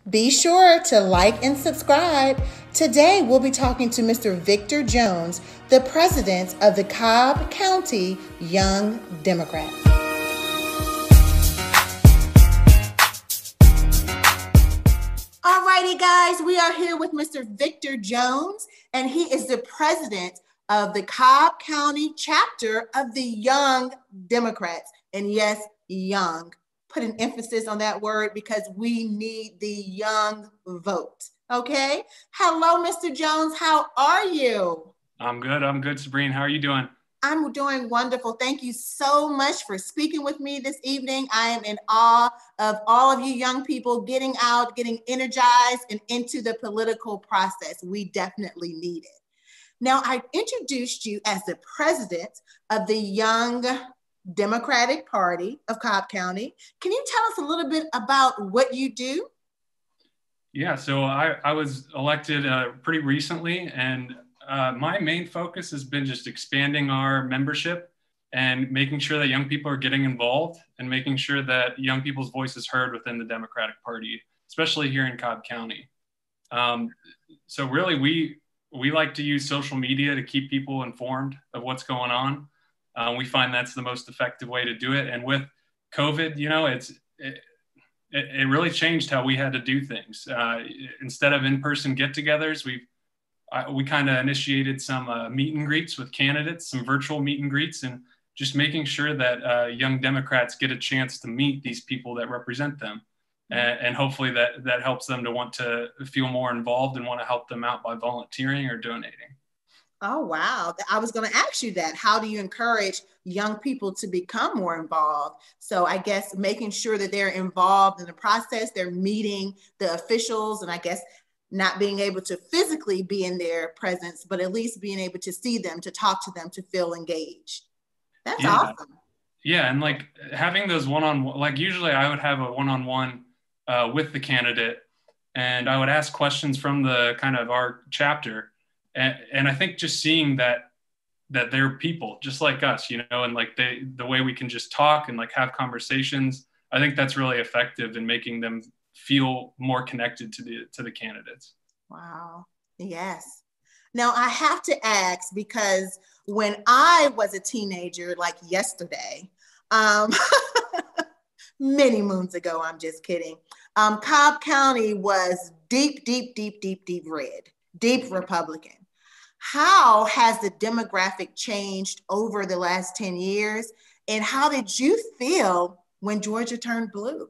Be sure to like and subscribe. Today, we'll be talking to Mr. Victor Jones, the president of the Cobb County Young Democrats. Alrighty, guys, we are here with Mr. Victor Jones, and he is the president of the Cobb County chapter of the Young Democrats. And yes, young. Put an emphasis on that word because we need the young vote. Okay. Hello, Mr. Jones. How are you? I'm good, Sabrina. How are you doing? I'm doing wonderful. Thank you so much for speaking with me this evening. I am in awe of all of you young people getting out, getting energized and into the political process. We definitely need it. Now, I introduced you as the president of the Young Democratic Party of Cobb County. Can you tell us a little bit about what you do? Yeah, so I was elected pretty recently, and my main focus has been just expanding our membership and making sure that young people are getting involved and making sure that young people's voice is heard within the Democratic Party, especially here in Cobb County. So really, we like to use social media to keep people informed of what's going on. We find that's the most effective way to do it. And with COVID, you know, it really changed how we had to do things. Instead of in-person get-togethers, we kind of initiated some meet and greets with candidates, some virtual meet and greets, and just making sure that young Democrats get a chance to meet these people that represent them. And hopefully that helps them to want to feel more involved and want to help them out by volunteering or donating. Oh, wow. I was going to ask you that. How do you encourage young people to become more involved? So I guess making sure that they're involved in the process, they're meeting the officials, and I guess not being able to physically be in their presence, but at least being able to see them, to talk to them, to feel engaged. That's awesome. Yeah, and like having those one-on-one, like usually I would have a one-on-one with the candidate, and I would ask questions from the kind of our chapter. And I think just seeing that they're people just like us, you know, and like the way we can just talk and like have conversations, I think that's really effective in making them feel more connected to the candidates. Wow. Yes. Now I have to ask, because when I was a teenager, like yesterday, many moons ago, I'm just kidding. Cobb County was deep red, deep Republican. How has the demographic changed over the last 10 years? And how did you feel when Georgia turned blue?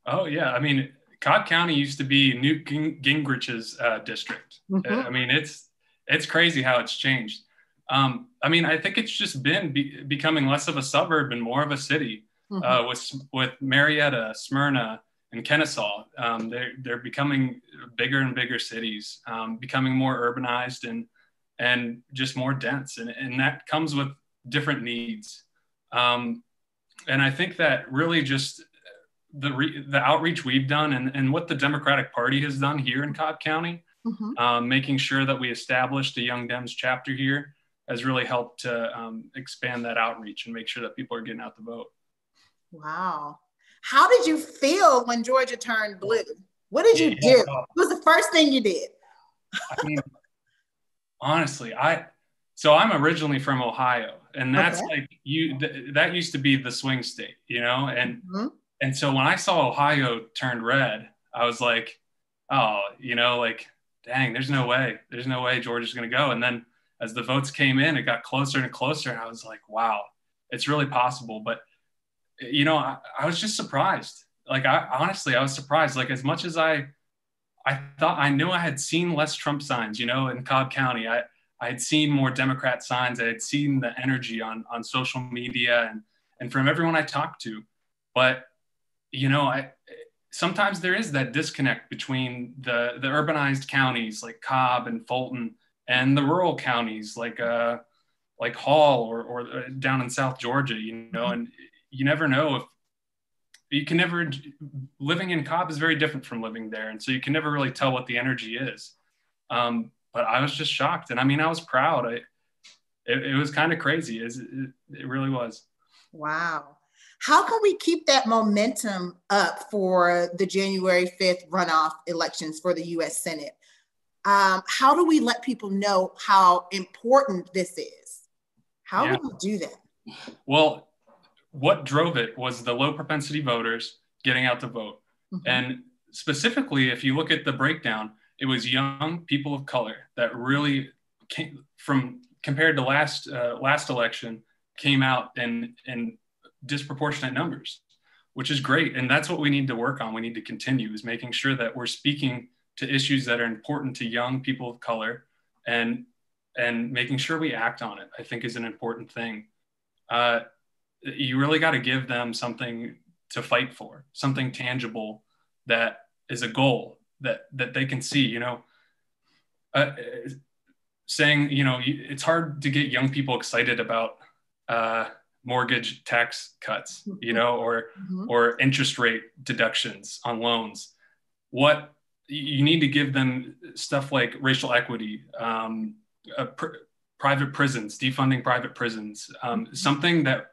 Oh, yeah. I mean, Cobb County used to be Newt Gingrich's district. Mm-hmm. I mean, it's crazy how it's changed. I mean, I think it's just been becoming less of a suburb and more of a city. Mm-hmm. With Marietta, Smyrna, and Kennesaw. They're becoming bigger and bigger cities, becoming more urbanized and just more dense. And that comes with different needs. And I think that really just the outreach we've done and what the Democratic Party has done here in Cobb County, mm-hmm. Making sure that we established a Young Dems chapter here has really helped to expand that outreach and make sure that people are getting out the vote. Wow. How did you feel when Georgia turned blue? What did you do? What was the first thing you did? I mean, honestly, I'm originally from Ohio, and that's like that used to be the swing state, you know? And mm-hmm. and so when I saw Ohio turned red, I was like, oh, you know, like, dang, there's no way Georgia's going to go. And then as the votes came in, it got closer and closer, and I was like, wow, it's really possible. But you know, I was just surprised. Like, I was surprised. Like, as much as I thought, I knew I had seen less Trump signs, you know, in Cobb County. I had seen more Democrat signs. I had seen the energy on social media and from everyone I talked to. But, you know, sometimes there is that disconnect between the urbanized counties like Cobb and Fulton and the rural counties like Hall or down in South Georgia, you know, and you never know if you can never, living in Cobb is very different from living there. And so you can never really tell what the energy is. But I was just shocked. And I mean, I was proud. It was kind of crazy. It really was. Wow. How can we keep that momentum up for the January 5th runoff elections for the U.S. Senate? How do we let people know how important this is? How do we do that? Well, what drove it was the low propensity voters getting out to vote. And specifically, if you look at the breakdown, it was young people of color that really came from, compared to last election, came out in disproportionate numbers, which is great. And that's what we need to work on. We need to continue, is making sure that we're speaking to issues that are important to young people of color, and making sure we act on it, I think, is an important thing. You really got to give them something to fight for, something tangible that is a goal that they can see, saying, it's hard to get young people excited about mortgage tax cuts, or interest rate deductions on loans. What you need to give them stuff like racial equity, private prisons, defunding private prisons, something that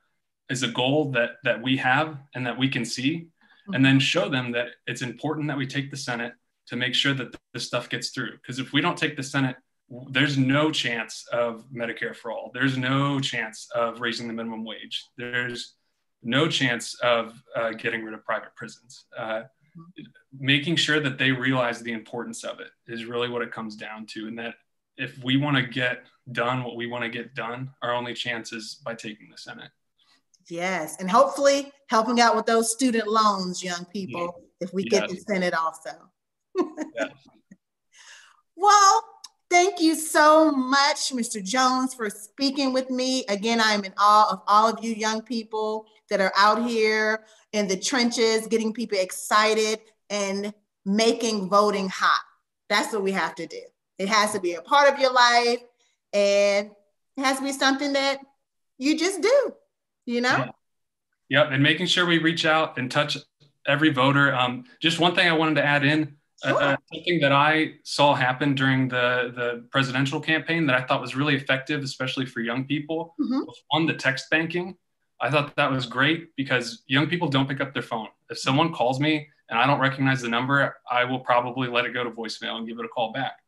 is a goal that we have and that we can see, and then show them that it's important that we take the Senate to make sure that this stuff gets through. Because if we don't take the Senate, there's no chance of Medicare for all. There's no chance of raising the minimum wage. There's no chance of getting rid of private prisons. Making sure that they realize the importance of it is really what it comes down to. And that if we want to get done what we want to get done, our only chance is by taking the Senate. Yes, and hopefully helping out with those student loans, young people, if we get the Senate also. Well, thank you so much, Mr. Jones, for speaking with me. Again, I'm in awe of all of you young people that are out here in the trenches, getting people excited and making voting hot. That's what we have to do. It has to be a part of your life, and it has to be something that you just do, Yep, and making sure we reach out and touch every voter. Just one thing I wanted to add in, something that I saw happen during the presidential campaign that I thought was really effective, especially for young people, was on the text banking. I thought that was great because young people don't pick up their phone. If someone calls me and I don't recognize the number, I will probably let it go to voicemail and give it a call back.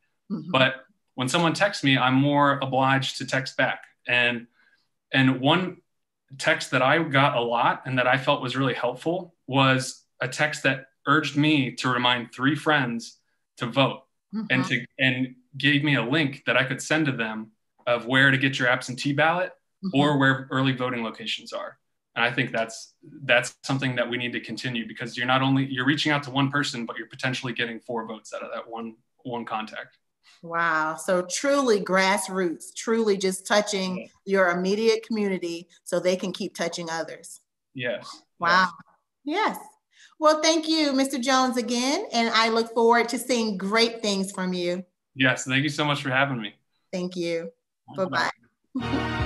But when someone texts me, I'm more obliged to text back. And one text that I got a lot and that I felt was really helpful was a text that urged me to remind 3 friends to vote, and gave me a link that I could send to them of where to get your absentee ballot or where early voting locations are. And I think that's something that we need to continue, because you're reaching out to one person, but you're potentially getting 4 votes out of that one contact. Wow. So truly grassroots, truly just touching your immediate community so they can keep touching others. Yes. Wow. Yes. Well, thank you, Mr. Jones, again. And I look forward to seeing great things from you. Yes. Thank you so much for having me. Thank you. Bye-bye.